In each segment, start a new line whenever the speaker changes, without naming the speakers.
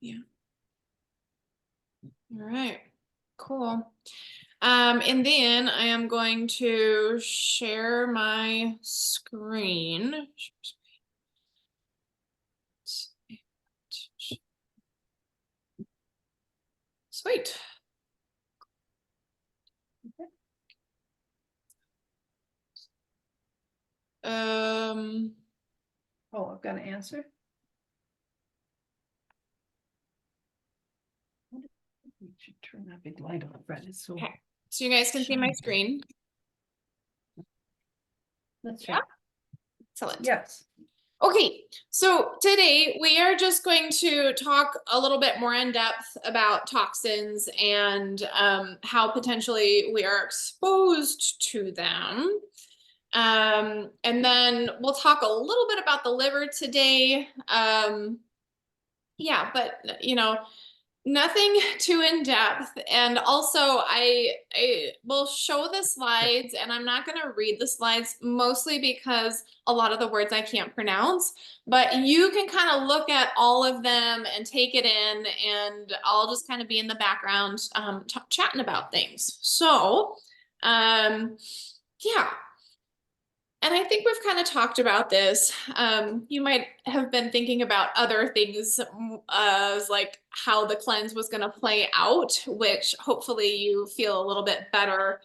Yeah. All right, cool. And then I am going to share my screen. Sweet.
Oh, I've got an answer. We should turn that big light on, Fred. It's so.
Okay, so you guys can see my screen.
That's
Yeah.
right.
Excellent.
Yes.
Okay, so today we are just going to talk a little bit more in depth about toxins and how potentially we are exposed to them. And then we'll talk a little bit about the liver today. Yeah, but you know, nothing too in depth. And also I will show the slides, and I'm not going to read the slides mostly because a lot of the words I can't pronounce, but you can kind of look at all of them and take it in, and I'll just kind of be in the background chatting about things. So yeah. And I think we've kind of talked about this. You might have been thinking about other things, like how the cleanse was going to play out, which hopefully you feel a little bit better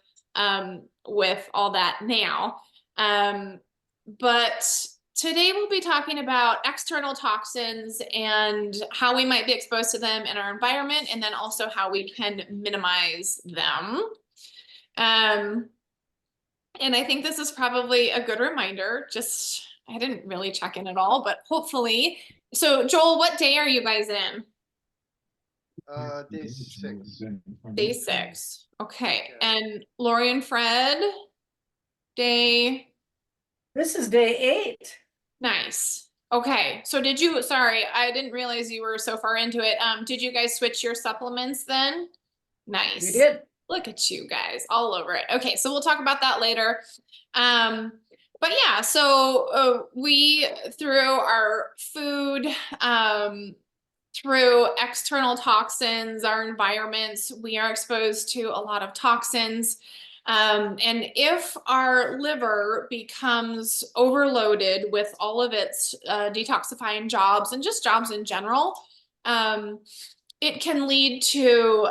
with all that now. But today we'll be talking about external toxins and how we might be exposed to them in our environment, and then also how we can minimize them. And I think this is probably a good reminder. Just, I didn't really check in at all, but hopefully. So Joel, what day are you guys in?
Day 6.
Day 6. Okay.
Yeah.
And Lori and Fred, day.
This is day 8.
Nice. Okay. So did you, sorry, I didn't realize you were so far into it. Did you guys switch your supplements then? Nice.
We did.
Look at you guys all over it. Okay, so we'll talk about that later. But yeah, so we, through our food, through external toxins, our environments, we are exposed to a lot of toxins. And if our liver becomes overloaded with all of its detoxifying jobs and just jobs in general, it can lead to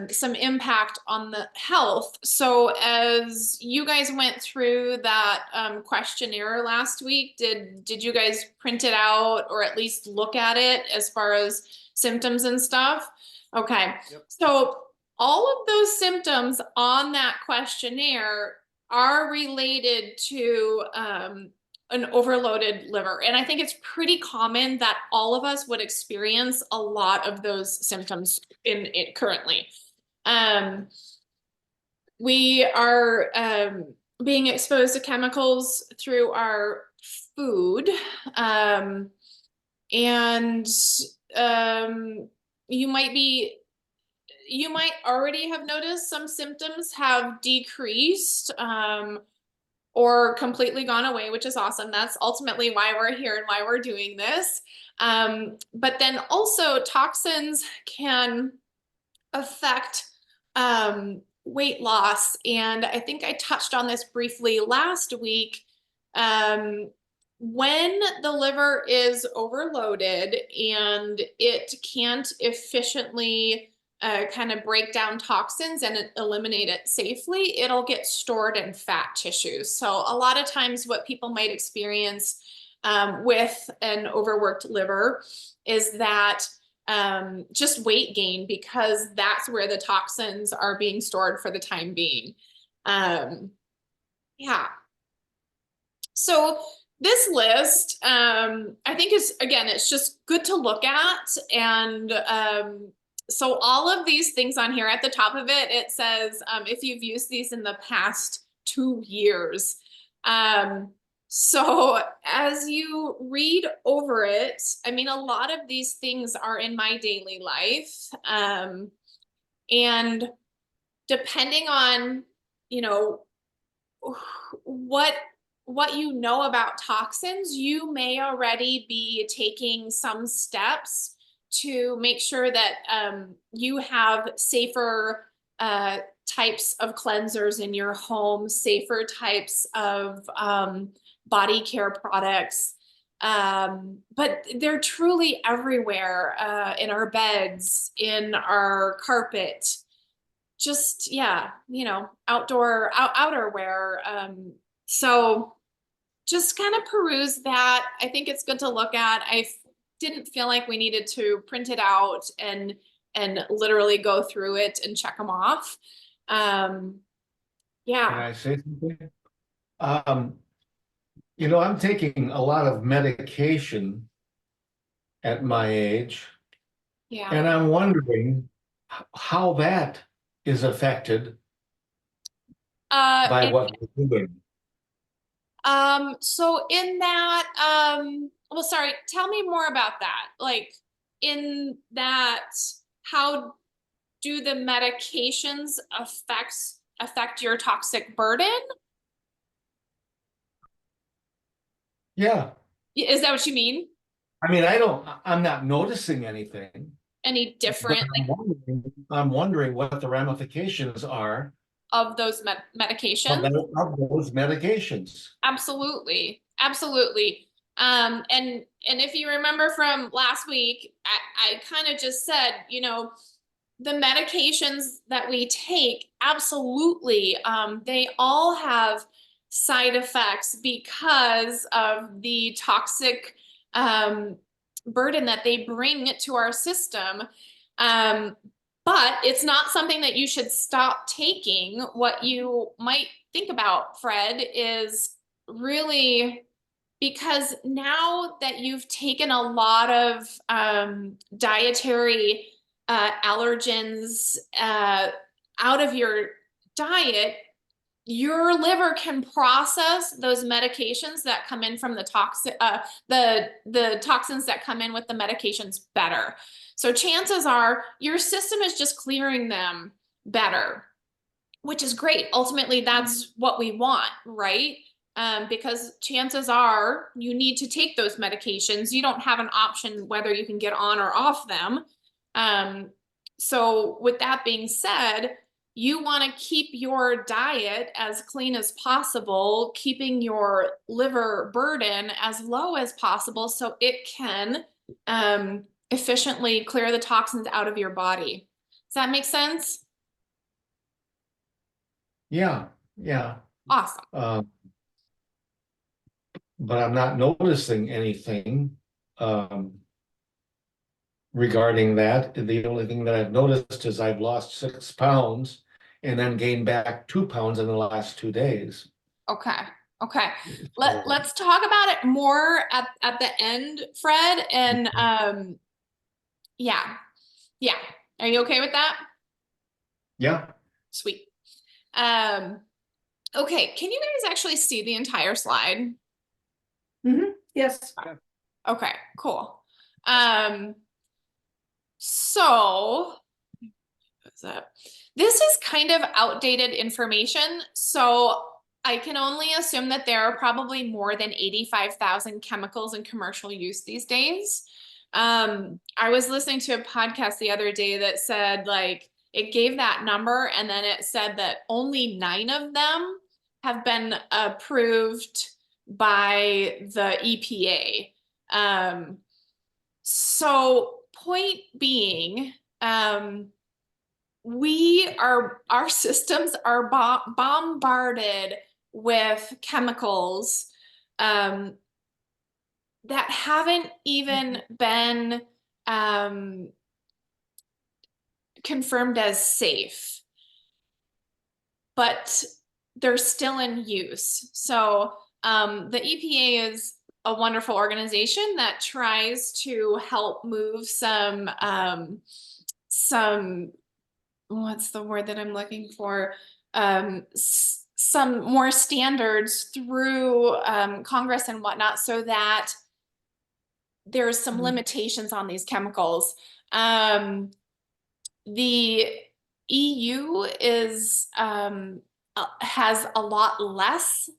some impact on the health. So as you guys went through that questionnaire last week, did you guys print it out or at least look at it as far as symptoms and stuff? Okay.
Yep.
So all of those symptoms on that questionnaire are related to an overloaded liver. And I think it's pretty common that all of us would experience a lot of those symptoms in it currently. We are being exposed to chemicals through our food. And you might already have noticed some symptoms have decreased or completely gone away, which is awesome. That's ultimately why we're here and why we're doing this. But then also toxins can affect weight loss. And I think I touched on this briefly last week. When the liver is overloaded and it can't efficiently kind of break down toxins and eliminate it safely, it'll get stored in fat tissues. So a lot of times what people might experience with an overworked liver is that just weight gain, because that's where the toxins are being stored for the time being. Yeah. So this list, I think is, again, it's just good to look at. And so all of these things on here at the top of it, it says, if you've used these in the past 2 years. So as you read over it, I mean, a lot of these things are in my daily life. And depending on, you know, what you know about toxins, you may already be taking some steps to make sure that you have safer types of cleansers in your home, safer types of body care products. But they're truly everywhere, in our beds, in our carpet, just, yeah, you know, outerwear. So just kind of peruse that. I think it's good to look at. Didn't feel like we needed to print it out and literally go through it and check them off.
Can
Yeah,
I say something? I'm taking a lot of medication at my age,
yeah.
and I'm wondering how that is affected by
And,
what we're doing.
so in that, well, sorry, tell me more about that. Like, in that, how do the medications affect your toxic burden?
Yeah,
Is that what you mean?
I mean, I'm not noticing anything,
Any
but
different, like,
I'm wondering what the ramifications are
of those medications?
of those medications.
Absolutely, absolutely. And if you remember from last week, I kind of just said, you know, the medications that we take, absolutely, they all have side effects because of the toxic burden that they bring to our system. Um, but it's not something that you should stop taking. What you might think about, Fred, is really, because now that you've taken a lot of dietary allergens out of your diet, your liver can process those medications that come in from the toxins that come in with the medications better. So chances are your system is just clearing them better, which is great. Ultimately, that's what we want, right? Because chances are you need to take those medications. You don't have an option whether you can get on or off them. So with that being said, you want to keep your diet as clean as possible, keeping your liver burden as low as possible so it can efficiently clear the toxins out of your body. Does that make sense?
Yeah, yeah.
Awesome.
But I'm not noticing anything regarding that. The only thing that I've noticed is I've lost 6 pounds and then gained back 2 pounds in the last 2 days.
Okay. Okay.
So,
Let's talk about it more at the end, Fred. And yeah. Yeah. Are you okay with that?
yeah,
Sweet. Okay, can you guys actually see the entire slide?
Yes,
Okay, cool. So what's that? This is kind of outdated information, so I can only assume that there are probably more than 85,000 chemicals in commercial use these days. I was listening to a podcast the other day that said, like, it gave that number and then it said that only 9 of them have been approved by the EPA. So point being, our systems are bombarded with chemicals that haven't even been confirmed as safe, but they're still in use. So the EPA is a wonderful organization that tries to help move some what's the word that I'm looking for? Some more standards through Congress and whatnot, so that there's some limitations on these chemicals. The EU has a lot less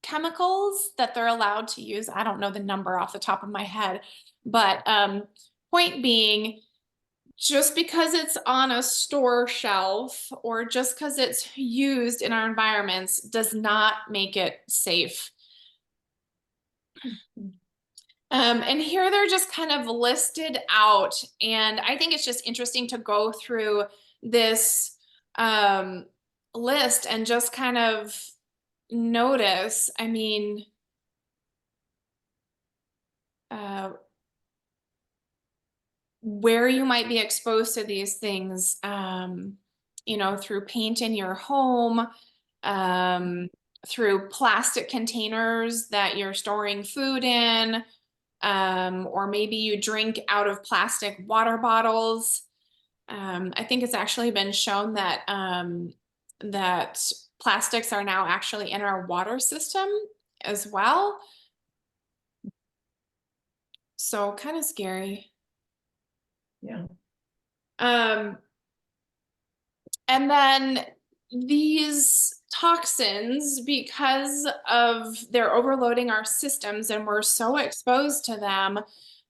chemicals that they're allowed to use. I don't know the number off the top of my head, but point being, just because it's on a store shelf or just because it's used in our environments does not make it safe. And here they're just kind of listed out, and I think it's just interesting to go through this list and just kind of notice, I mean, where you might be exposed to these things, you know, through paint in your home, through plastic containers that you're storing food in, or maybe you drink out of plastic water bottles. I think it's actually been shown that that plastics are now actually in our water system as well. So kind of scary.
Yeah.
And then these toxins, because of they're overloading our systems and we're so exposed to them,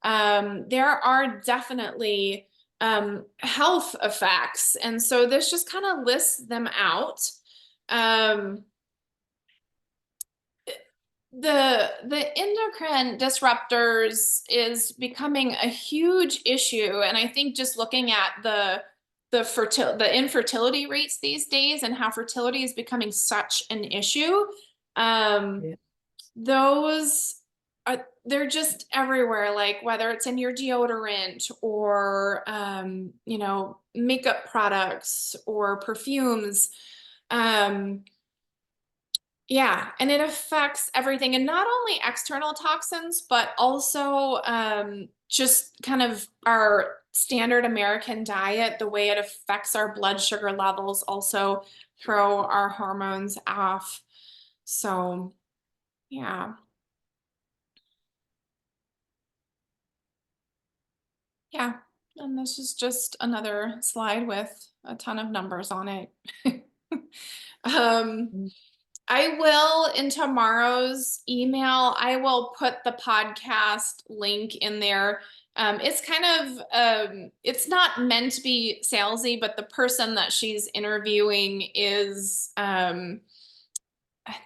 there are definitely health effects. And so this just kind of lists them out. The endocrine disruptors is becoming a huge issue, and I think just looking at the infertility rates these days and how fertility is becoming such an issue, those are, they're just everywhere, like whether it's in your deodorant or you know, makeup products or perfumes. Yeah, and it affects everything, and not only external toxins, but also just kind of our standard American diet, the way it affects our blood sugar levels, also throw our hormones off. So, yeah. Yeah, and this is just another slide with a ton of numbers on it. I will, in tomorrow's email, I will put the podcast link in there. It's kind of, it's not meant to be salesy, but the person that she's interviewing is, I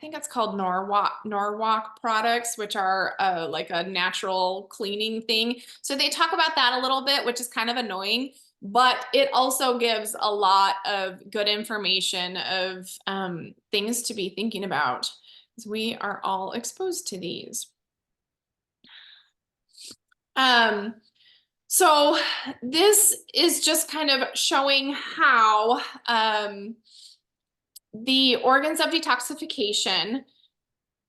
think it's called Norwalk products, which are like a natural cleaning thing. So they talk about that a little bit, which is kind of annoying, but it also gives a lot of good information of things to be thinking about, because we are all exposed to these. So this is just kind of showing how the organs of detoxification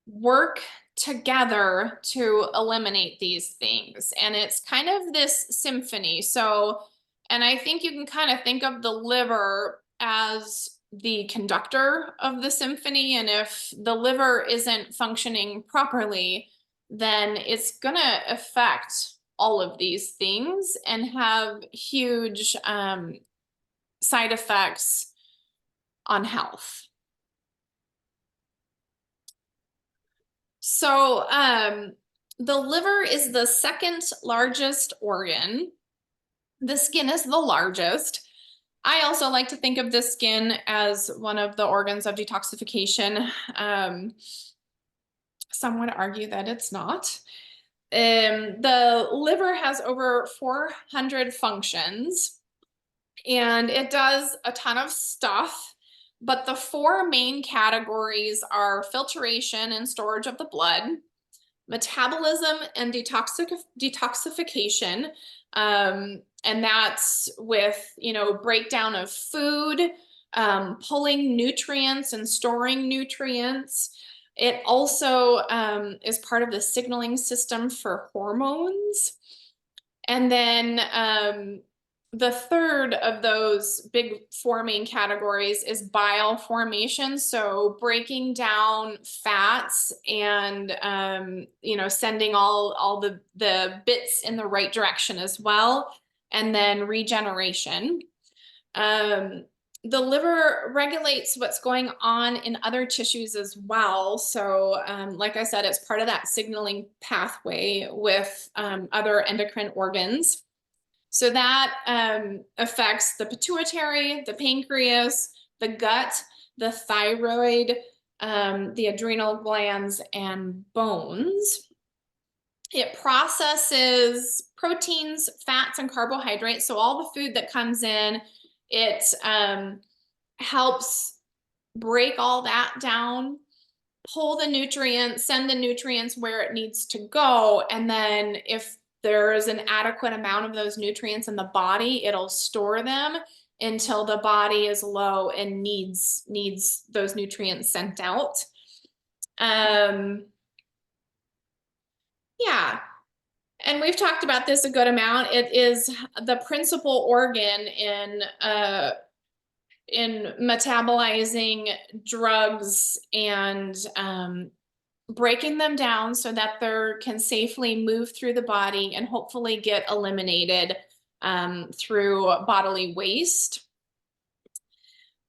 work together to eliminate these things. And it's kind of this symphony. So, and I think you can kind of think of the liver as the conductor of the symphony. And if the liver isn't functioning properly, then it's going to affect all of these things and have huge side effects on health. So the liver is the second largest organ. The skin is the largest. I also like to think of the skin as one of the organs of detoxification. Some would argue that it's not. The liver has over 400 functions, and it does a ton of stuff. But the four main categories are filtration and storage of the blood, metabolism and detoxification. And that's with, you know, breakdown of food, pulling nutrients and storing nutrients. It also is part of the signaling system for hormones. And then the third of those big four main categories is bile formation. So breaking down fats and, you know, sending all the bits in the right direction as well. And then regeneration. The liver regulates what's going on in other tissues as well. So like I said, it's part of that signaling pathway with other endocrine organs. So that affects the pituitary, the pancreas, the gut, the thyroid, the adrenal glands, and bones. It processes proteins, fats, and carbohydrates. So all the food that comes in, it helps break all that down, pull the nutrients, send the nutrients where it needs to go. And then if there's an adequate amount of those nutrients in the body, it'll store them until the body is low and needs those nutrients sent out. Yeah. And we've talked about this a good amount. It is the principal organ in metabolizing drugs and breaking them down so that they can safely move through the body and hopefully get eliminated through bodily waste.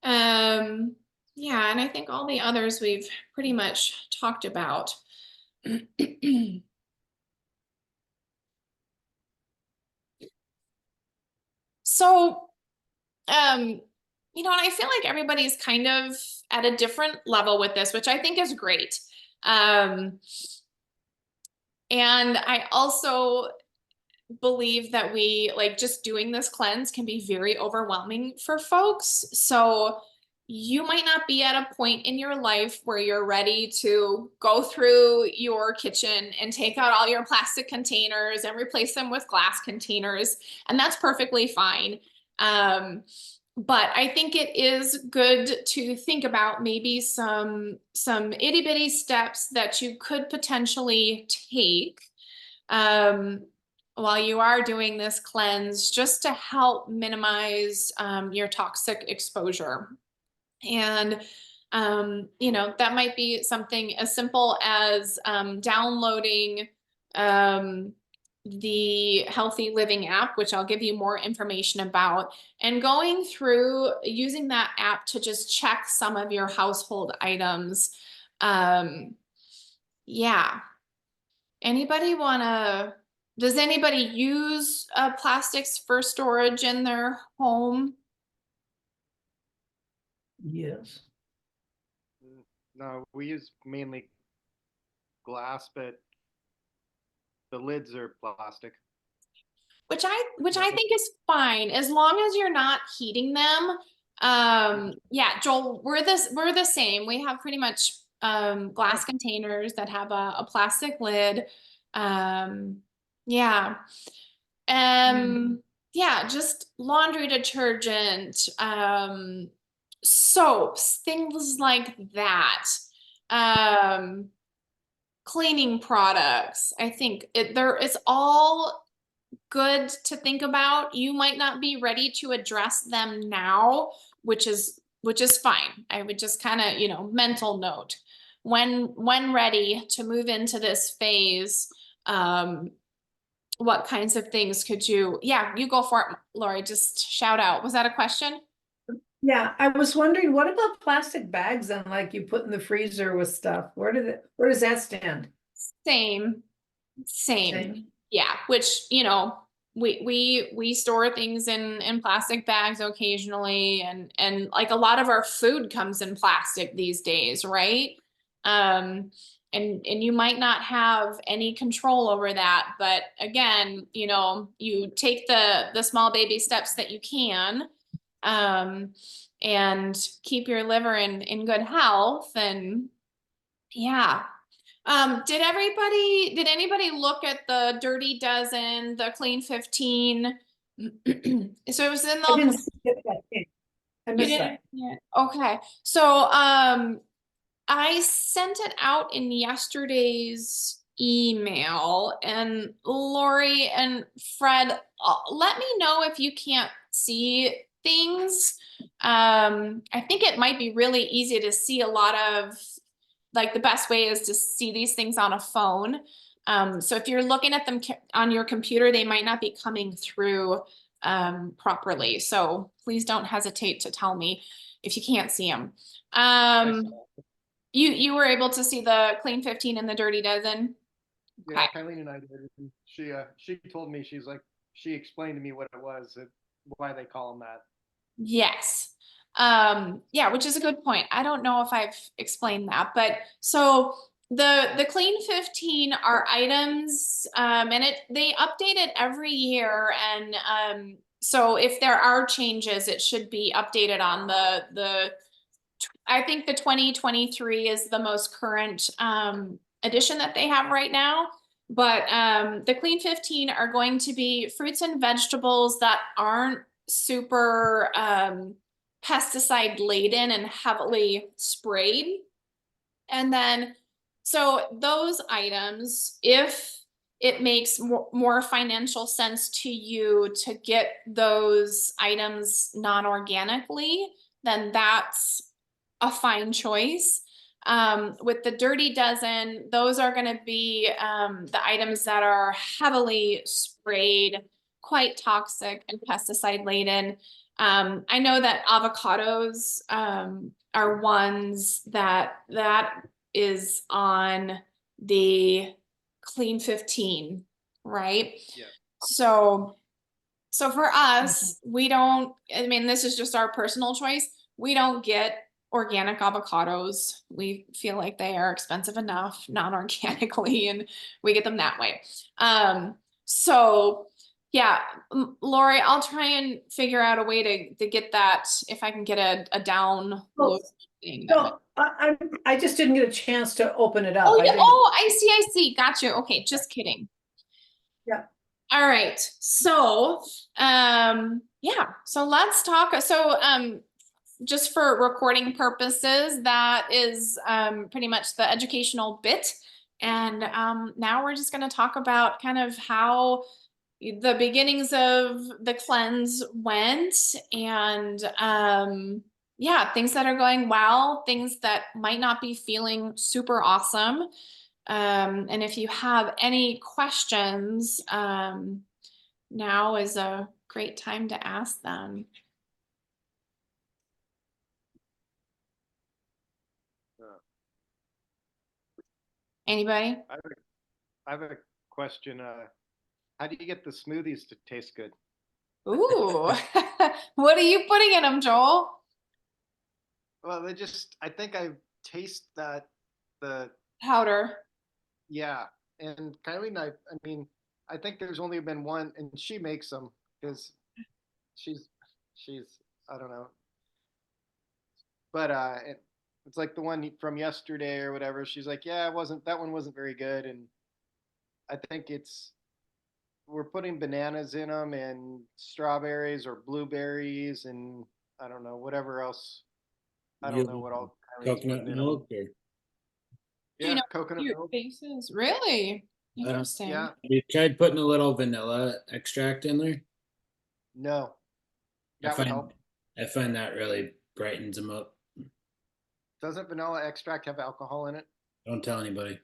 Yeah, and I think all the others we've pretty much talked about. So, you know, and I feel like everybody's kind of at a different level with this, which I think is great. And I also believe that we like just doing this cleanse can be very overwhelming for folks. So you might not be at a point in your life where you're ready to go through your kitchen and take out all your plastic containers and replace them with glass containers. And that's perfectly fine. But I think it is good to think about maybe some itty bitty steps that you could potentially take while you are doing this cleanse, just to help minimize your toxic exposure. And you know, that might be something as simple as downloading the Healthy Living app, which I'll give you more information about, and going through using that app to just check some of your household items. Yeah. Anybody does anybody use plastics for storage in their home?
Yes.
No, we use mainly glass, but the lids are plastic.
Which I think is fine as long as you're not heating them. Yeah, Joel, we're the same. We have pretty much glass containers that have a plastic lid. Yeah. Yeah, just laundry detergent, soaps, things like that. Cleaning products. I think it's all good to think about. You might not be ready to address them now, which is fine. I would just kind of, you know, mental note when ready to move into this phase. What kinds of things could you, yeah, you go for it, Lori, just shout out. Was that a question?
Yeah, I was wondering, what about plastic bags and like you put in the freezer with stuff? Where does that stand?
Same. Yeah, which, you know, we store things in plastic bags occasionally, and like a lot of our food comes in plastic these days, right? And you might not have any control over that, but again, you know, you take the small baby steps that you can, and keep your liver in good health. And yeah. Did anybody look at the Dirty Dozen, the Clean 15? So it was in
I didn't
the,
see it that day. I
you
missed
didn't,
that.
yeah, okay. So, I sent it out in yesterday's email, and Lori and Fred, let me know if you can't see things. I think it might be really easy to see a lot of, like, the best way is to see these things on a phone. So if you're looking at them on your computer, they might not be coming through properly. So please don't hesitate to tell me if you can't see them. You were able to see the Clean 15 and the Dirty Dozen?
Yeah,
Okay.
Kylie and I did. And she told me, she's like, she explained to me what it was, why they call them that.
Yes. Yeah, which is a good point. I don't know if I've explained that, but so the Clean 15 are items, and they update it every year. And, so if there are changes, it should be updated on I think the 2023 is the most current, edition that they have right now. But, the Clean 15 are going to be fruits and vegetables that aren't super, pesticide laden and heavily sprayed. And then, so those items, if it makes more financial sense to you to get those items non-organically, then that's a fine choice. With the Dirty Dozen, those are gonna be, the items that are heavily sprayed, quite toxic and pesticide laden. I know that avocados, are ones that is on the Clean 15, right?
Yeah.
So for us, we don't, I mean, this is just our personal choice. We don't get organic avocados. We feel like they are expensive enough non-organically, and we get them that way. So yeah, Lori, I'll try and figure out a way to get that, if I can get a download thing.
No, I just didn't get a chance to open it up.
Oh,
I
yeah.
didn't.
Oh, I see. Got you. Okay, just kidding.
Yeah.
All right. So, yeah. So let's talk. So, just for recording purposes, that is pretty much the educational bit. And now we're just going to talk about kind of how the beginnings of the cleanse went, and yeah, things that are going well, things that might not be feeling super awesome. And if you have any questions, now is a great time to ask them. Anybody?
I have a question. How do you get the smoothies to taste good?
Ooh, what are you putting in them, Joel?
Well, I think I taste that the
Powder.
yeah, and Kylie and I mean, I think there's only been one, and she makes them because she's I don't know, but it's like the one from yesterday or whatever. She's like, yeah, that one wasn't very good, and I think we're putting bananas in them and strawberries or blueberries and I don't know whatever else. I don't know what all Kylie's
Coconut
putting in 'em.
milk or
Do you
Yeah,
know
coconut
your
milk.
faces? Really? Interesting.
Yeah,
have you tried putting a little vanilla extract in there?
no,
I
that would
find
help.
I find that really brightens them up.
Doesn't vanilla extract have alcohol in it?
Don't tell anybody.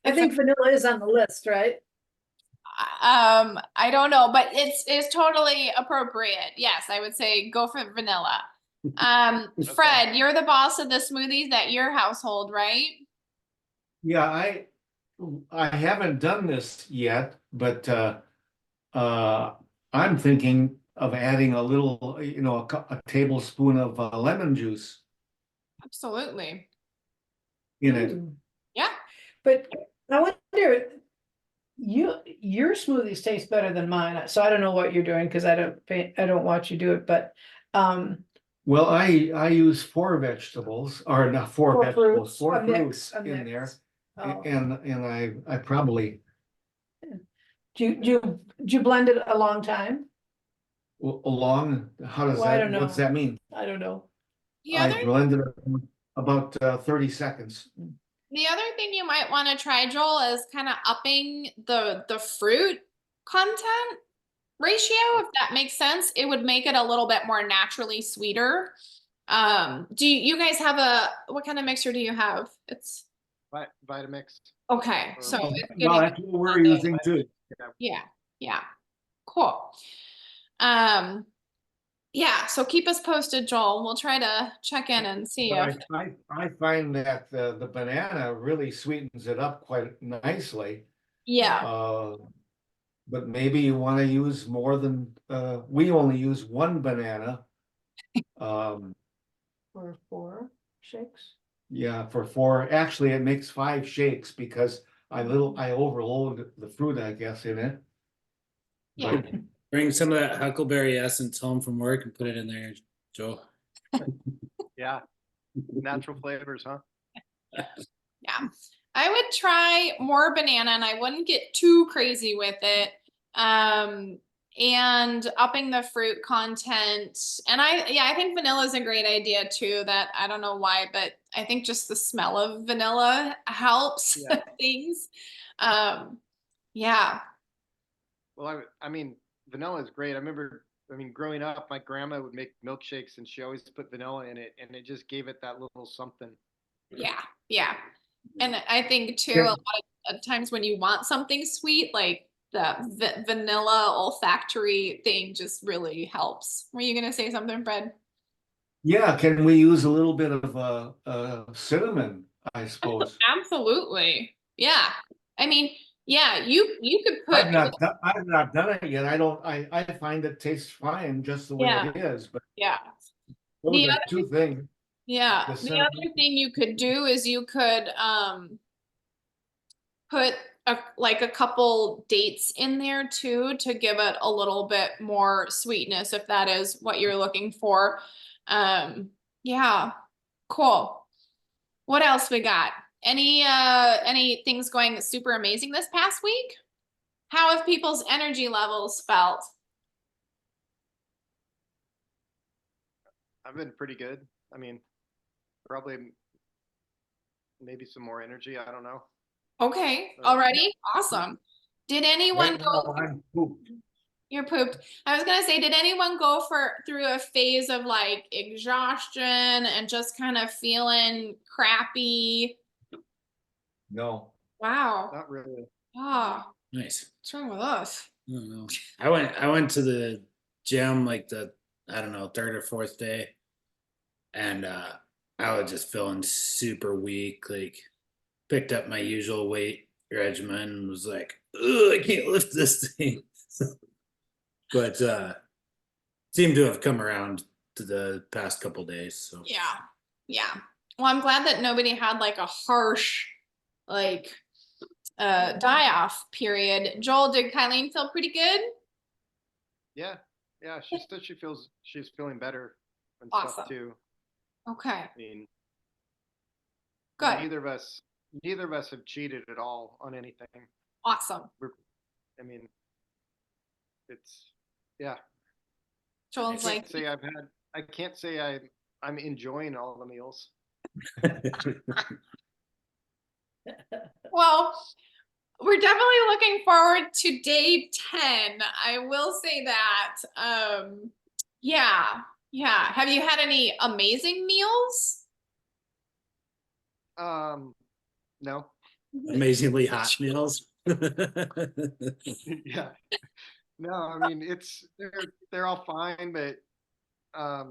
I think vanilla is on the list, right?
I don't know, but it's totally appropriate. Yes, I would say go for vanilla. Fred, you're the boss of the smoothies at your household, right?
Yeah, I haven't done this yet, but I'm thinking of adding a little, a tablespoon of lemon juice
Absolutely.
in it.
Mm.
Yeah.
But I wonder, your smoothies taste better than mine, so I don't know what you're doing, because I don't watch you do it, but
Well, I use four vegetables, or not four
Four
vegetables,
fruits,
four
a mix,
fruits
a
in
mix.
there.
Oh.
And I probably
Do you blend it a long time?
along, how does
Well, I
that,
don't
what's
know.
that mean?
I don't know.
The
I
other
blended it about 30 seconds.
the other thing you might want to try, Joel, is kind of upping the fruit content ratio, if that makes sense. It would make it a little bit more naturally sweeter. Do you guys have what kind of mixer do you have? It's
Vitamix.
okay,
Or-
so it's
Well,
getting
that's what we're using too.
yeah, cool. Yeah, so keep us posted, Joel. We'll try to check in and see
But
if
I find that the banana really sweetens it up quite nicely.
Yeah,
But maybe you wanna use more than, we only use one banana.
Or 4 shakes.
Yeah, for 4, actually, it makes 5 shakes because I overload the fruit, I guess, in it.
yeah.
But
Bring some of that huckleberry essence home from work and put it in there, Joe.
Yeah, natural flavors, huh?
Yeah, I would try more banana and I wouldn't get too crazy with it. And upping the fruit content. And I think vanilla is a great idea too. That I don't know why, but I think just the smell of vanilla helps
Yeah.
things. Yeah,
Well, I mean, vanilla is great. I mean, growing up, my grandma would make milkshakes and she always put vanilla in it, and it just gave it that little something.
yeah, yeah. And I think too, a
Yeah.
lot of times when you want something sweet, like the vanilla olfactory thing just really helps. Were you gonna say something, Fred?
yeah, can we use a little bit of cinnamon, I suppose?
Absolutely. Yeah. I mean, yeah, you could put
I've not done it yet. I find it tastes fine just the way
yeah,
it is, but
yeah.
those
The
are
other
2 things.
yeah,
The
the
cinnamon,
other thing you could do is you could put like a couple dates in there too to give it a little bit more sweetness if that is what you're looking for. Yeah, cool. What else we got? Any things going super amazing this past week? How have people's energy levels felt?
I've been pretty good. I mean, probably maybe some more energy. I don't know.
Okay,
But
already? Awesome. Did anyone
right now,
go
I'm pooped.
You're pooped. I was gonna say, did anyone go through a phase of like exhaustion and just kind of feeling crappy?
No,
Wow.
not really.
Ah,
Nice.
what's wrong with us?
I don't know. I went to the gym like the, I don't know, 3rd or 4th day, and I was just feeling super weak. Like, picked up my usual weight regimen and was like, ugh, I can't lift this thing. But seemed to have come around to the past couple days. So
Yeah. Yeah. Well, I'm glad that nobody had like a harsh like die off period. Joel, did Kylene feel pretty good?
Yeah, yeah. She said she's feeling better and
Awesome.
stuff too.
Okay.
I mean,
Good.
neither of us have cheated at all on anything.
Awesome.
I mean, it's yeah.
Joel's like,
I can't say I'm enjoying all the meals.
well, we're definitely looking forward to day 10. I will say that. Yeah. Yeah. Have you had any amazing meals?
No.
amazingly hot meals.
Yeah. No, I mean they're all fine, but I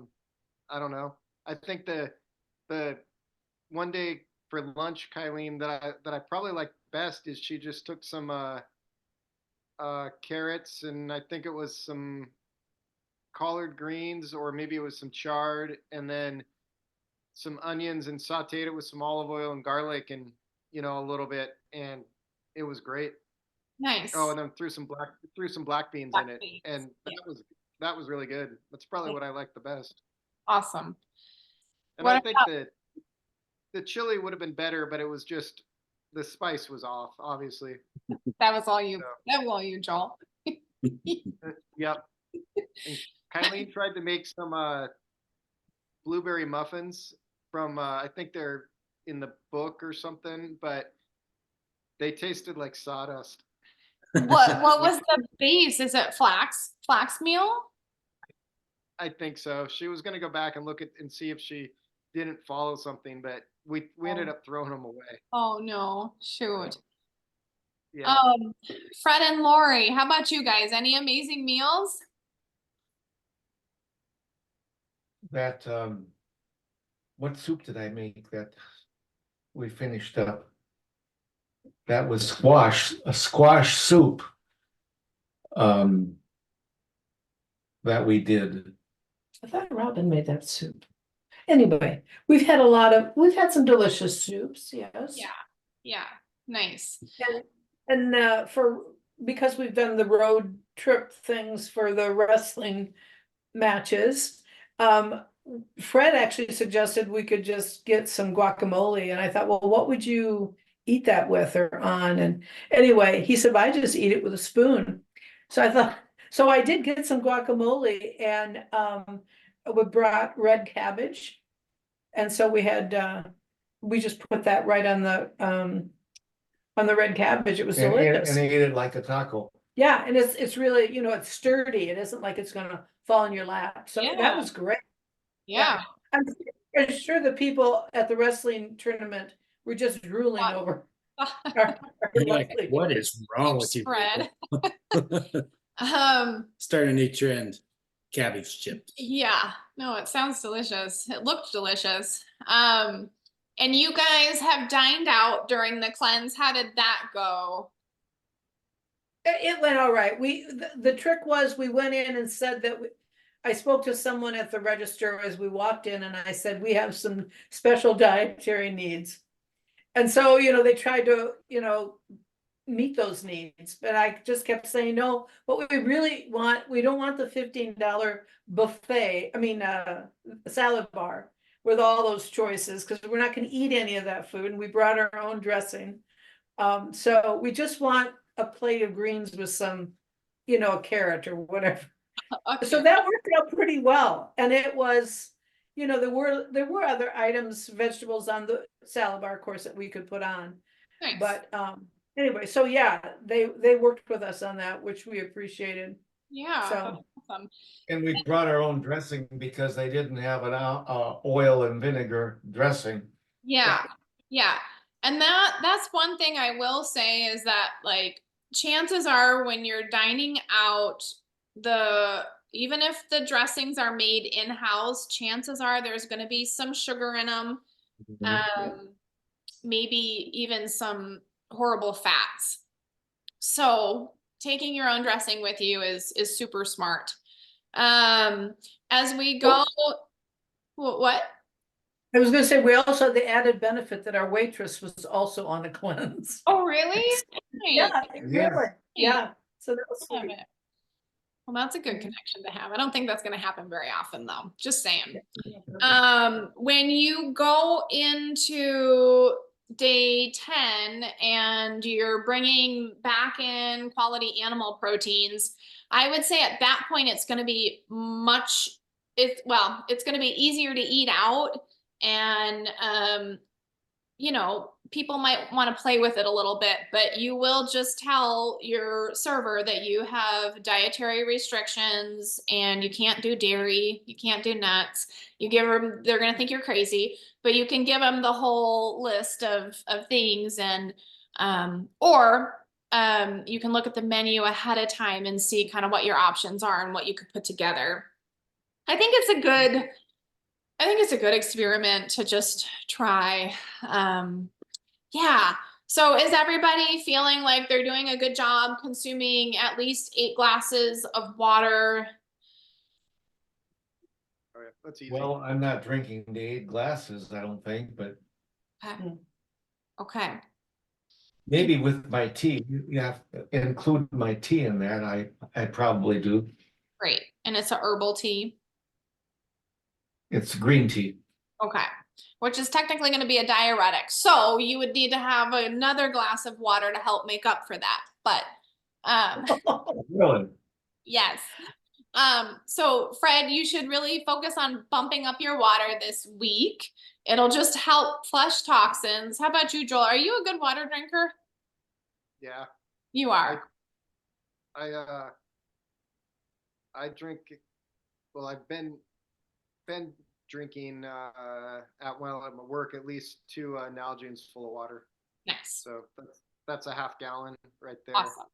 don't know. I think the one day for lunch, Kylene, that I probably like best is she just took some carrots and I think it was some collard greens or maybe it was some chard and then some onions and sauteed it with some olive oil and garlic and a little bit and it was great.
Nice.
Oh, and then threw some black beans
Black
in it
beans.
and
Yeah.
that was really good. That's probably what I like the best.
Awesome.
And I
What
think
about
that the chili would have been better, but it was just the spice was off, obviously.
that was all you
So,
that was all you, Joel.
yep. And Kylene tried to make some blueberry muffins from I think they're in the book or something, but they tasted like sawdust.
What was the base? Is it flax meal?
I think so. She was gonna go back and look at and see if she didn't follow something, but we ended up throwing them away.
Oh no, shoot.
So, yeah.
Fred and Lori, how about you guys? Any amazing meals?
that, what soup did I make that we finished up? that was a squash soup. That we did.
I thought Robin made that soup. Anyway, we've had some delicious soups, yes.
Yeah, nice.
And because we've done the road trip things for the wrestling matches, Fred actually suggested we could just get some guacamole, and I thought, well, what would you eat that with or on? And anyway, he said, I just eat it with a spoon. So I thought, so I did get some guacamole, and we brought red cabbage. And so we just put that right on the red cabbage. It was delicious.
And ate it like a taco.
Yeah, and it's really, it's sturdy. It isn't like it's gonna fall in your lap. So
Yeah.
that was great.
Yeah.
I'm sure the people at the wrestling tournament were just drooling
What?
over. our
You're like,
wrestling.
what is wrong with you?
Spread.
people?" Start a new trend. Cabbage chips.
Yeah, no, it sounds delicious. It looked delicious. And you guys have dined out during the cleanse. How did that go?
It went all right. The trick was we went in and said that I spoke to someone at the register as we walked in, and I said, we have some special dietary needs. And so, they tried to, meet those needs, but I just kept saying, no, what we really want, we don't want the $15 buffet, salad bar with all those choices, because we're not gonna eat any of that food, and we brought our own dressing. So we just want a plate of greens with some, a carrot or whatever.
Okay.
So that worked out pretty well, and it was, there were other items, vegetables on the salad bar, of course, that we could put on.
Nice.
But anyway, so yeah, they worked with us on that, which we appreciated.
Yeah,
So
that's awesome.
And we brought our own dressing because they didn't have an oil and vinegar dressing.
Yeah, yeah. And that's one thing I will say is that, like, chances are when you're dining out, even if the dressings are made in-house, chances are there's going to be some sugar in them. Maybe even some horrible fats. So taking your own dressing with you is super smart. As we go, what?
I was gonna say, we also had the added benefit that our waitress was also on a cleanse.
Oh, really?
Yeah,
Yeah.
really, yeah, so that was
Love
sweet.
it. Well, that's a good connection to have. I don't think that's going to happen very often, though. Just saying. When you go into day 10 and you're bringing back in quality animal proteins, I would say at that point it's going to be it's going to be easier to eat out, and people might want to play with it a little bit, but you will just tell your server that you have dietary restrictions and you can't do dairy, you can't do nuts. You give them, they're going to think you're crazy, but you can give them the whole list of things, and or you can look at the menu ahead of time and see kind of what your options are and what you could put together. I think it's a good experiment to just try. Yeah. So is everybody feeling like they're doing a good job consuming at least 8 glasses of water?
All right, that's easy.
Well, I'm not drinking the 8 glasses, I don't think, but
Okay.
maybe with my tea, you have to include my tea in that. I probably do.
Great. And it's a herbal tea.
It's green tea.
Okay. Which is technically going to be a diuretic. So you would need to have another glass of water to help make up for that. But
Really?
yes. So Fred, you should really focus on bumping up your water this week. It'll just help flush toxins. How about you, Joel? Are you a good water drinker?
Yeah,
You are.
I drink. Well, I've been drinking while I'm at work at least 2 Nalgene's full of water.
Nice.
So that's a half gallon right there.
Awesome.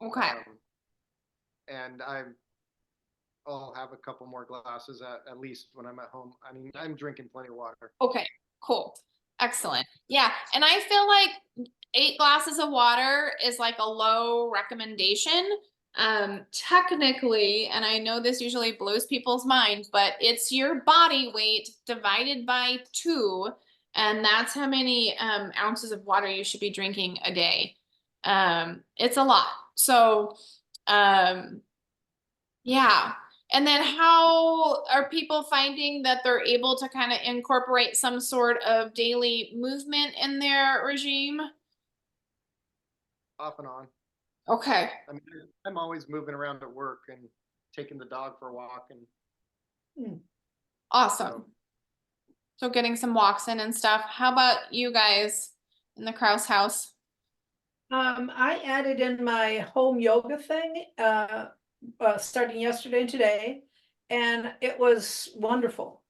Okay.
And I'll have a couple more glasses at least when I'm at home. I mean, I'm drinking plenty of water.
Okay, cool. Excellent. Yeah. And I feel like 8 glasses of water is like a low recommendation. Technically, and I know this usually blows people's minds, but it's your body weight divided by 2, and that's how many ounces of water you should be drinking a day. It's a lot. So, yeah. And then how are people finding that they're able to kind of incorporate some sort of daily movement in their regime?
Off and on.
Okay.
I mean, I'm always moving around at work and taking the dog for a walk, and
Awesome. So getting some walks in and stuff. How about you guys in the Kraus house?
I added in my home yoga thing, starting yesterday and today, and it was wonderful.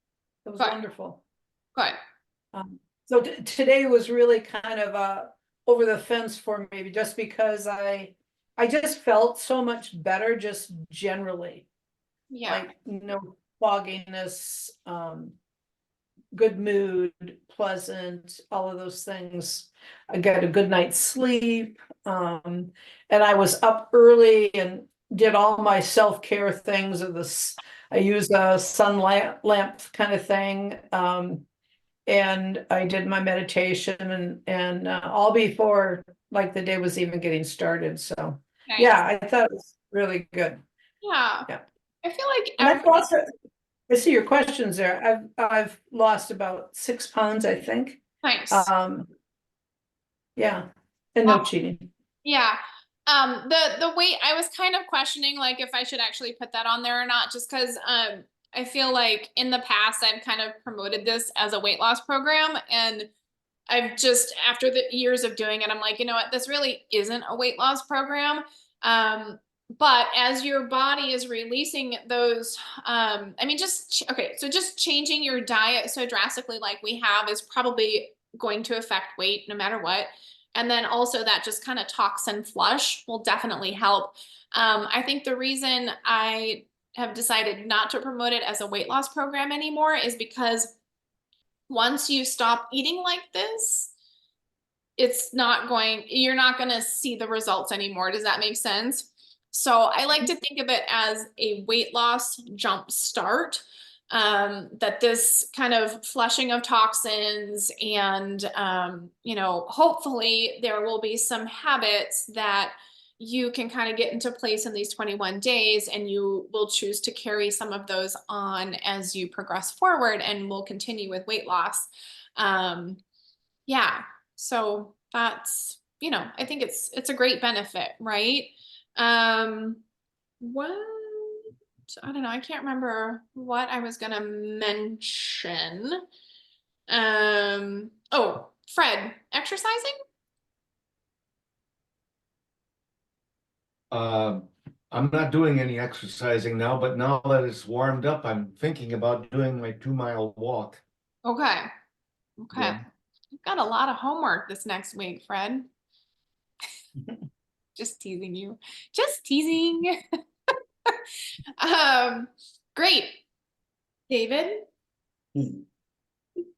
It was
Good.
wonderful.
Good.
So today was really kind of over the fence for me, just because I just felt so much better just generally,
Yeah.
like no fogginess, good mood, pleasant, all of those things. I got a good night's sleep, and I was up early and did all my self-care things of this. I use a sun lamp kind of thing, and I did my meditation and all before like the day was even getting started. So
Nice.
yeah, I thought it was really good.
Yeah.
Yeah.
I feel like
And I've lost, I see your questions there. I've lost about 6 pounds, I think.
nice.
Yeah, and no
Well,
cheating.
Yeah. The weight, I was kind of questioning like if I should actually put that on there or not, just because I feel like in the past I've kind of promoted this as a weight loss program, and I've just, after the years of doing it, I'm like, you know what, this really isn't a weight loss program. But as your body is releasing those, I mean, okay, so just changing your diet so drastically like we have is probably going to affect weight no matter what. And then also that just kind of toxin flush will definitely help. I think the reason I have decided not to promote it as a weight loss program anymore is because once you stop eating like this, you're not going to see the results anymore. Does that make sense? So I like to think of it as a weight loss jump start. That this kind of flushing of toxins and, hopefully there will be some habits that you can kind of get into place in these 21 days, and you will choose to carry some of those on as you progress forward, and will continue with weight loss. Yeah. So that's, I think it's a great benefit, right? What, I don't know, I can't remember what I was gonna mention. Oh, Fred, exercising?
I'm not doing any exercising now, but now that it's warmed up, I'm thinking about doing my 2-mile walk.
Okay. Okay.
Yeah.
You've got a lot of homework this next week, Fred. Just teasing you. Just teasing. Great. David?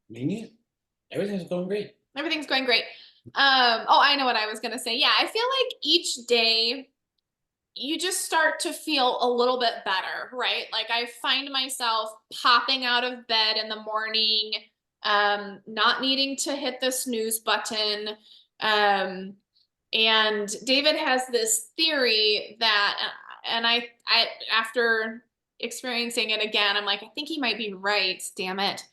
Me? Everything's going great.
Everything's going great. Oh, I know what I was gonna say. Yeah, I feel like each day you just start to feel a little bit better, right? Like I find myself popping out of bed in the morning, not needing to hit the snooze button. And David has this theory that, and I after experiencing it again, I'm like, I think he might be right, damn it.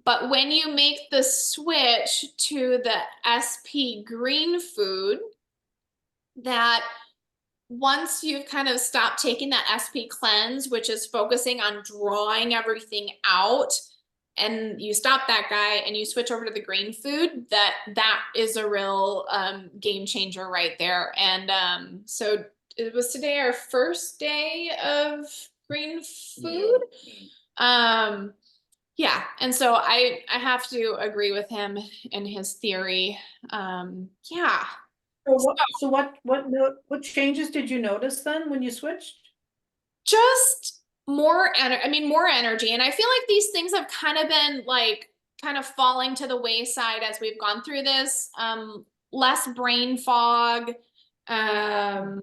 But when you make the switch to the SP green food, that once you've kind of stopped taking that SP cleanse, which is focusing on drawing everything out, and you stop that guy and you switch over to the green food, that is a real game changer right there. And so it was today our first day of green food. Yeah, and so I have to agree with him in his theory. Yeah.
So what changes did you notice then when you switched?
Just more energy. I mean, more energy. And I feel like these things have kind of been like kind of falling to the wayside as we've gone through this. Less brain fog. Yeah.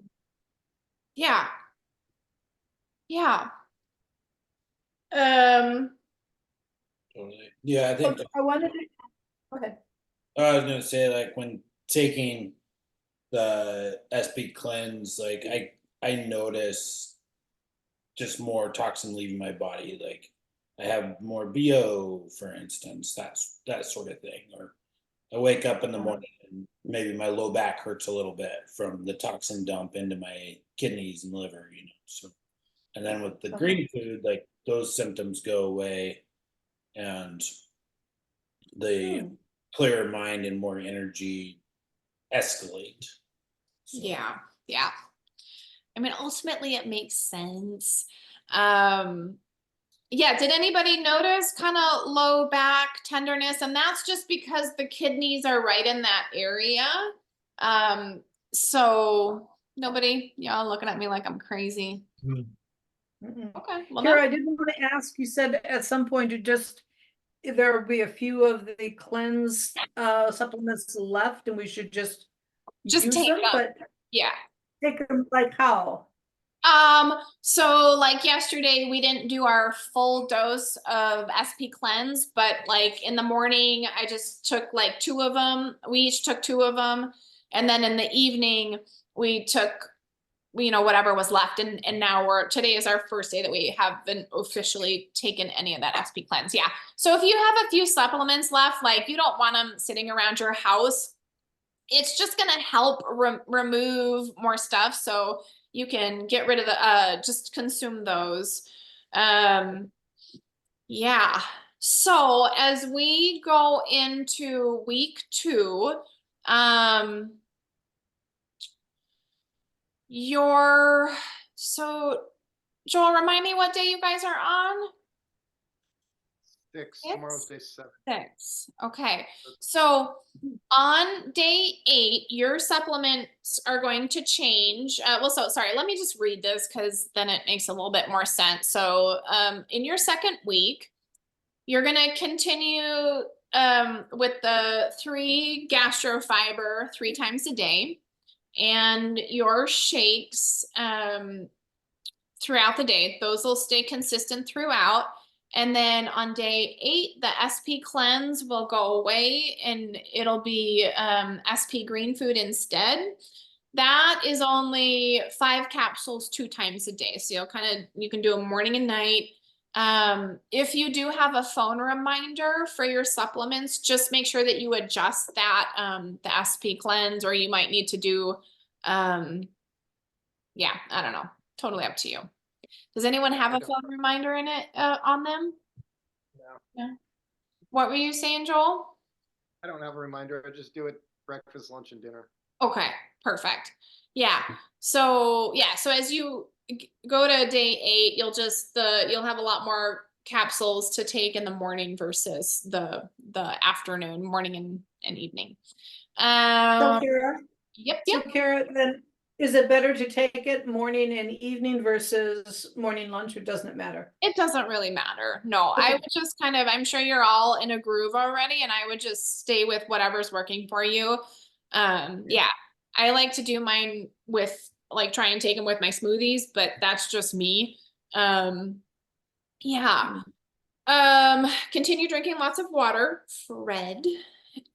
Yeah.
Totally. Yeah, I think
I wanted to, go ahead.
I was gonna say, like, when taking the SP cleanse, like I notice just more toxin leaving my body. Like I have more BO, for instance, that sort of thing. Or I wake up in the morning and maybe my low back hurts a little bit from the toxin dump into my kidneys and liver, you know. So, and then with the green food, like those symptoms go away, and the clearer mind and more energy escalate. So,
Yeah. Yeah. I mean, ultimately it makes sense. Yeah, did anybody notice kind of low back tenderness? And that's just because the kidneys are right in that area. So nobody, y'all looking at me like I'm crazy. Okay, well,
Kara,
that-
I did want to ask, you said at some point you just, there will be a few of the cleanse supplements left and we should just
just
use
take
them,
it up.
but
Yeah.
take them like how?
So like yesterday, we didn't do our full dose of SP cleanse, but like in the morning, I just took like 2 of them. We each took 2 of them. And then in the evening, we took, you know, whatever was left. And now today is our first day that we haven't officially taken any of that SP cleanse. Yeah. So if you have a few supplements left, like you don't want them sitting around your house, it's just going to help remove more stuff. So you can get rid of the, just consume those. Yeah. So as we go into week 2, so Joel, remind me what day you guys are on?
6.
Six?
Tomorrow's day 7.
6. Okay. So on day 8, your supplements are going to change. Well, so sorry, let me just read this because then it makes a little bit more sense. So in your second week, you're going to continue with the 3 gastrofiber 3 times a day and your shakes throughout the day. Those will stay consistent throughout. And then on day 8, the SP cleanse will go away and it'll be SP green food instead. That is only 5 capsules 2 times a day. So you can do a morning and night. If you do have a phone reminder for your supplements, just make sure that you adjust that, the SP cleanse, or you might need to do, yeah, I don't know. Totally up to you. Does anyone have a phone reminder in it, on them?
No,
No. What were you saying, Joel?
I don't have a reminder. I just do it breakfast, lunch, and dinner.
Okay, perfect. Yeah. So as you go to day 8, you'll have a lot more capsules to take in the morning versus the afternoon, morning and evening.
So Kara,
Yep.
so Kara, then is it better to take it morning and evening versus morning lunch, or doesn't it matter?
It doesn't really matter. No, I would just I'm sure you're all in a groove already, and I would just stay with whatever's working for you. Yeah, I like to do mine with like try and take them with my smoothies, but that's just me. Yeah. Continue drinking lots of water, Fred,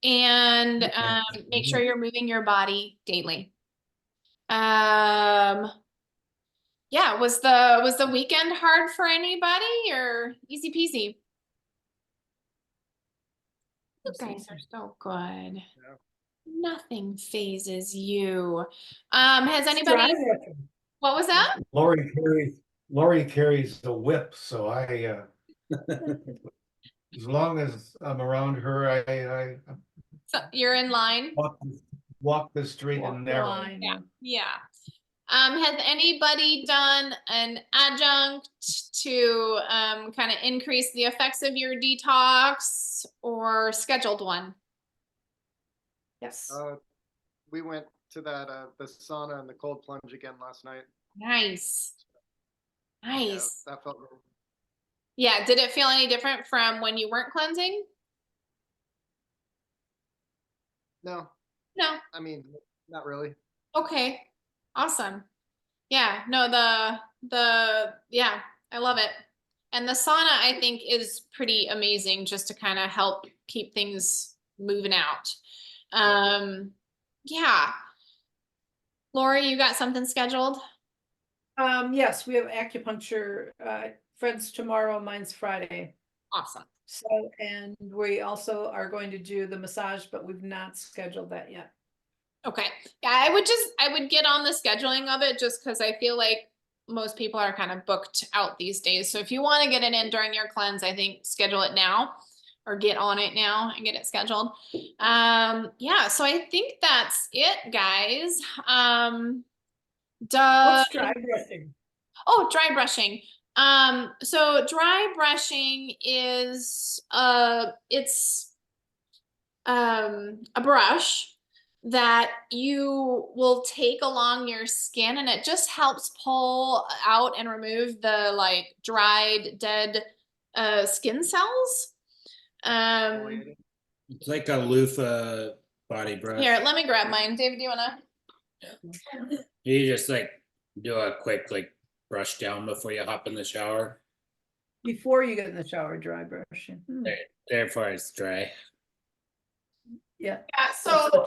and make sure you're moving your body daily. Yeah, was the weekend hard for anybody or easy peasy? You guys are so good.
Yeah.
Nothing phases you. Has anybody,
Strive.
what was that?
Lori carries the whip, so as long as I'm around her, I
So you're in line?
walk the straight
Walk
and
the
narrow.
line.
Yeah. Has anybody done an adjunct to kind of increase the effects of your detox or scheduled one?
Yes.
We went to that the sauna and the cold plunge again last night.
Nice.
Yeah,
Nice.
that felt good.
Yeah, did it feel any different from when you weren't cleansing?
No,
No,
I mean, not really.
okay, awesome. Yeah, no, yeah, I love it. And the sauna, I think, is pretty amazing just to kind of help keep things moving out. Yeah. Lori, you got something scheduled?
Yes, we have acupuncture, Fred's tomorrow, mine's Friday.
Awesome.
So, and we also are going to do the massage, but we've not scheduled that yet.
Okay. Yeah, I would get on the scheduling of it just because I feel like most people are kind of booked out these days. So if you want to get it in during your cleanse, I think schedule it now or get on it now and get it scheduled. Yeah, so I think that's it, guys.
What's dry brushing?
Oh, dry brushing. So dry brushing is it's a brush that you will take along your skin and it just helps pull out and remove the like dried dead skin cells.
It's like a loofah body brush.
Here, let me grab mine. David, do you wanna?
You just like do a quick like brush down before you hop in the shower.
Before you get in the shower, dry brushing.
Therefore it's dry.
Yeah.
Yeah, so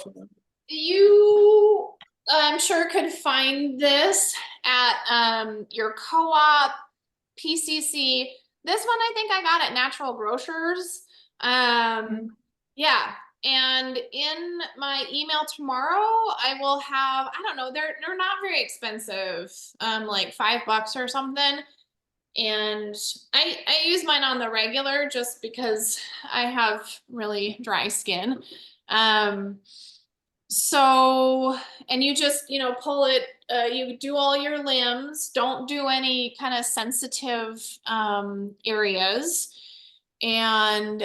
you I'm sure could find this at your co-op, PCC. This one I think I got at Natural Grocers. Yeah, and in my email tomorrow I will have, I don't know, they're not very expensive, like $5 or something. And I use mine on the regular just because I have really dry skin. So, and you just, pull it, you do all your limbs, don't do any kind of sensitive areas. And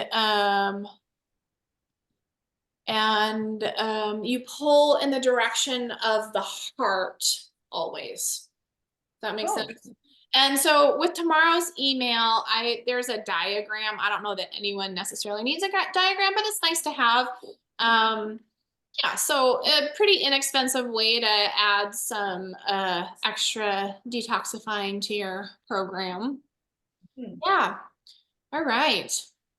you pull in the direction of the heart always. Does that make sense? And so with tomorrow's email, there's a diagram. I don't know that anyone necessarily needs a diagram, but it's nice to have. Yeah, so a pretty inexpensive way to add some extra detoxifying to your program. Yeah. All right.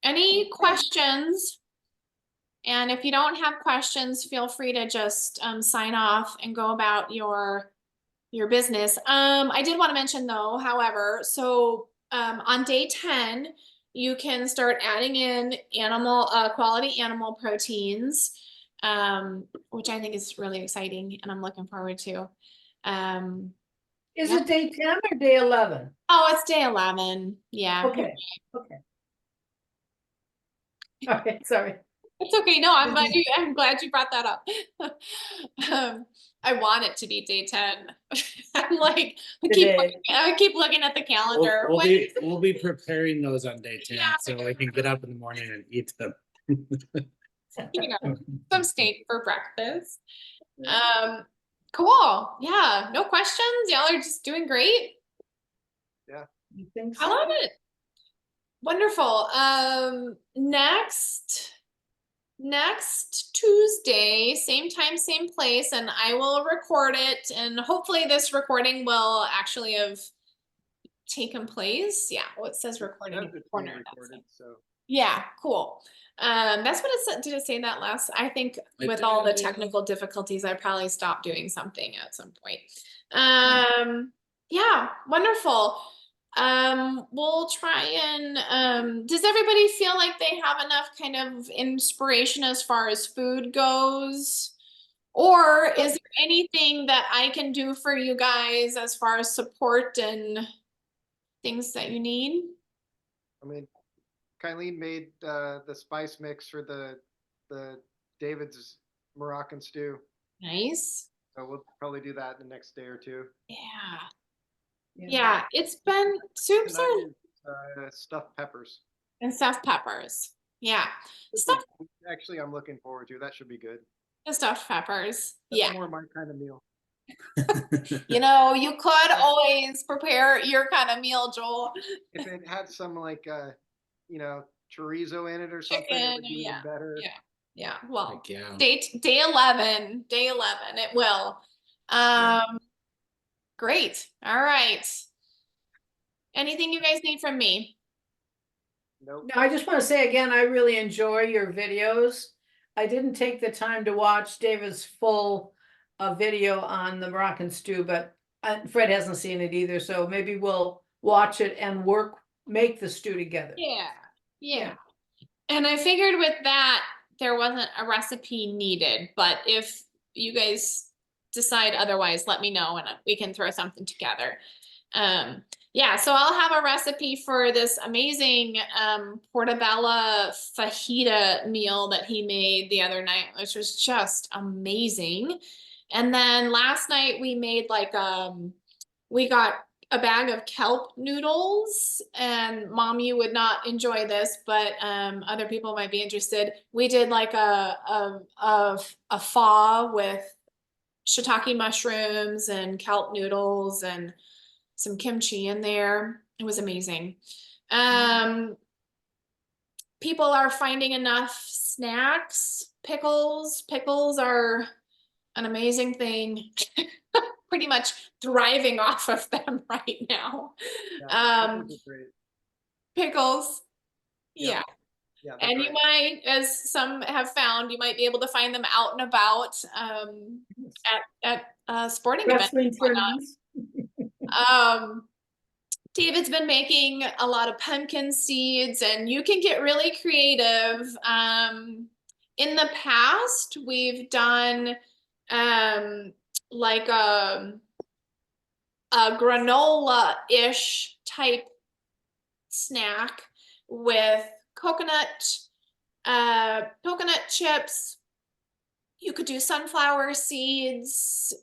Any questions? And if you don't have questions, feel free to just sign off and go about your business. I did want to mention though, however, so on day 10, you can start adding in quality animal proteins, which I think is really exciting and I'm looking forward to.
Is it day 10 or day 11?
Oh, it's day 11. Yeah.
Okay. Okay, sorry.
It's okay. No, I'm glad you brought that up. I want it to be day 10. I'm like, I keep looking at the calendar.
We'll be preparing those on day 10,
Yeah.
so I can get up in the morning and eat them.
Some steak for breakfast. Cool. Yeah, no questions. Y'all are just doing great.
Yeah.
You think so?
I love it. Wonderful. Next Tuesday, same time, same place, and I will record it, and hopefully this recording will actually have taken place. Yeah, well, it says recording in the corner.
So
yeah, cool. That's what it said. Did it say that last? I think with all the technical difficulties, I probably stopped doing something at some point. Yeah, wonderful. We'll try and does everybody feel like they have enough kind of inspiration as far as food goes? Or is there anything that I can do for you guys as far as support and things that you need?
I mean, Kylene made the spice mix for the David's Moroccan stew.
Nice.
So we'll probably do that in the next day or two.
Yeah, it's been soups
and stuffed peppers.
And stuffed peppers. Yeah.
Actually, I'm looking forward to that. Should be good.
The stuffed peppers.
That's more my kind of meal.
You could always prepare your kind of meal, Joel.
If it had some like chorizo in it or something, it would be even better.
Yeah, well,
Heck yeah.
day 11, it will. Great, all right. Anything you guys need from me?
Nope.
No, I just want to say again, I really enjoy your videos. I didn't take the time to watch David's full video on the Moroccan stew, but Fred hasn't seen it either, so maybe we'll watch it and make the stew together.
Yeah, yeah. And I figured with that, there wasn't a recipe needed, but if you guys decide otherwise, let me know and we can throw something together. Yeah, so I'll have a recipe for this amazing portobello fajita meal that he made the other night, which was just amazing. And then last night we made like we got a bag of kelp noodles, and Mom, you would not enjoy this, but other people might be interested. We did like a pho with shiitake mushrooms and kelp noodles and some kimchi in there. It was amazing. People are finding enough snacks. Pickles are an amazing thing. Pretty much thriving off of them right now.
Yeah, pickles are great.
Pickles. Yeah.
Yeah, they're
And you
great.
might, as some have found, you might be able to find them out and about at sporting events.
Wrestling tournaments.
David's been making a lot of pumpkin seeds, and you can get really creative. In the past, we've done like a granola-ish type snack with coconut chips. You could do sunflower seeds,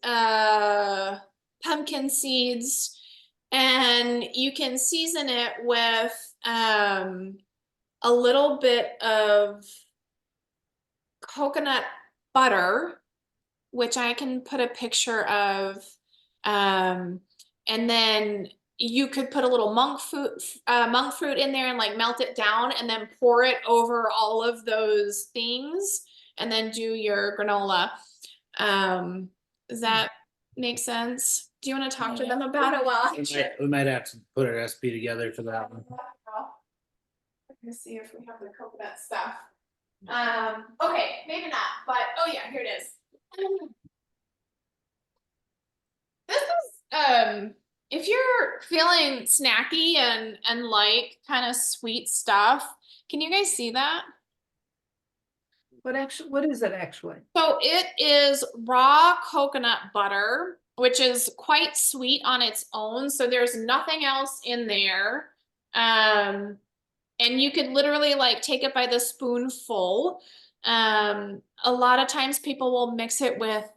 pumpkin seeds, and you can season it with a little bit of coconut butter, which I can put a picture of. And then you could put a little monk fruit in there and like melt it down and then pour it over all of those things and then do your granola. Does that make sense? Do you want to talk to them about it while
We might have to put a recipe together for that one.
Let's see if we have the coconut stuff. Okay, maybe not, but oh yeah, here it is. This is if you're feeling snacky and like kind of sweet stuff, can you guys see that?
What is it actually?
So it is raw coconut butter, which is quite sweet on its own. So there's nothing else in there. And you could literally like take it by the spoonful. A lot of times people will mix it with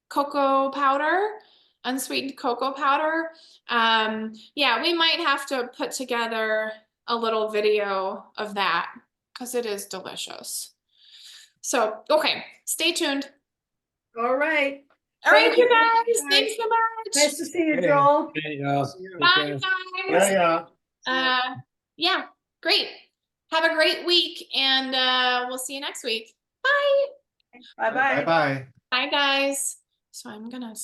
cocoa powder, unsweetened cocoa powder. Yeah, we might have to put together a little video of that because it is delicious. So, okay, stay tuned.
All right.
All right,
Thank
you
you.
guys, thanks so much.
Nice to see you,
Hey.
Joel.
There you go.
See you.
Bye,
Yeah,
guys.
yeah.
Yeah, great. Have a great week, and we'll see you next week. Bye.
Bye-bye.
Bye-bye.
Bye, guys. So I'm gonna